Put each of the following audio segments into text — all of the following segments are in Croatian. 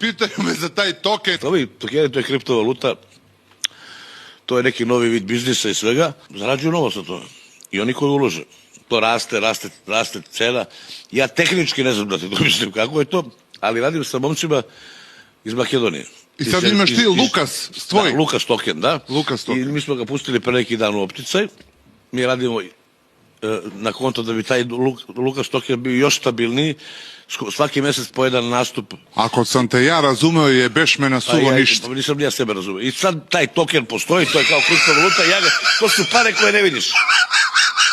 pitaju me za taj token. Ovi tokeni, to je kriptovaluta, to je neki novi vid biznisa i svega, zarađuju novo sa to. I oni koji ulože. To raste cena. Ja tehnički ne znam da ti domislim kako je to, ali radim sa momcima iz Makedonije. I sad imaš ti Lukas, tvoj? Da, Lukas token, da. Lukas token. I mi smo ga pustili pre neki dan u opticaj. Mi radimo na konto da bi taj Lukas token bio još stabilniji. Svaki mesec po jedan nastup. Ako sam te ja razumeo, jebeš me na suvo ništa. Pa nisam ja sebe razumeo. I sad taj token postoji, to je kao kriptovaluta, to su pare koje ne vidiš.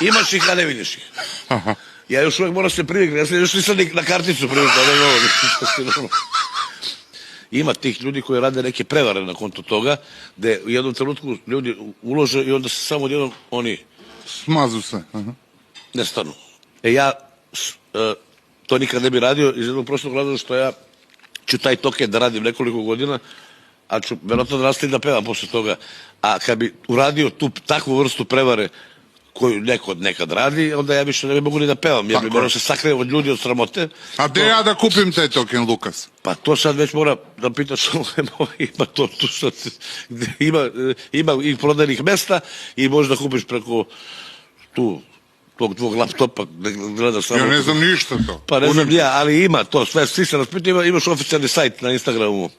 Imaš ih, a ne vidiš ih. Aha. Ja još uvijek moram se priviknuti, ja sam još nisam na karticu priviknuo. Ima tih ljudi koji rade neke prevare na konto toga, gde u jednom trenutku ljudi ulože i onda se samo odjednom oni smazu se. Aha. Nestanu. Ja to nikad ne bi radio iz jednog prostog razloga što ja ću taj token da radim nekoliko godina, a ću verovatno da nastavim da pevam posle toga. A kad bi uradio takvu vrstu prevare koju neko nekad radi, onda ja više ne mogu ni da pevam, jer bi morao se sakrijem od ljudi od sramote. A gde ja da kupim taj token, Lukas? Pa to sad već mora da pitaš, ima to tu što ima i prodajnih mesta i možeš da kupiš preko tog tvog laptopa, gledaš samo. Ja ne znam ništa to. Pa ne znam ja, ali ima to, sve, svi se raspitaju, imaš oficijalni sajt na Instagramu,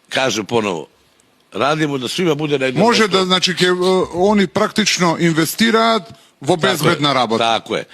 kaže ponovo. Radimo da svima bude na jednom Može da, znači, oni praktično investiraju v obezbedna rabota. Tako je.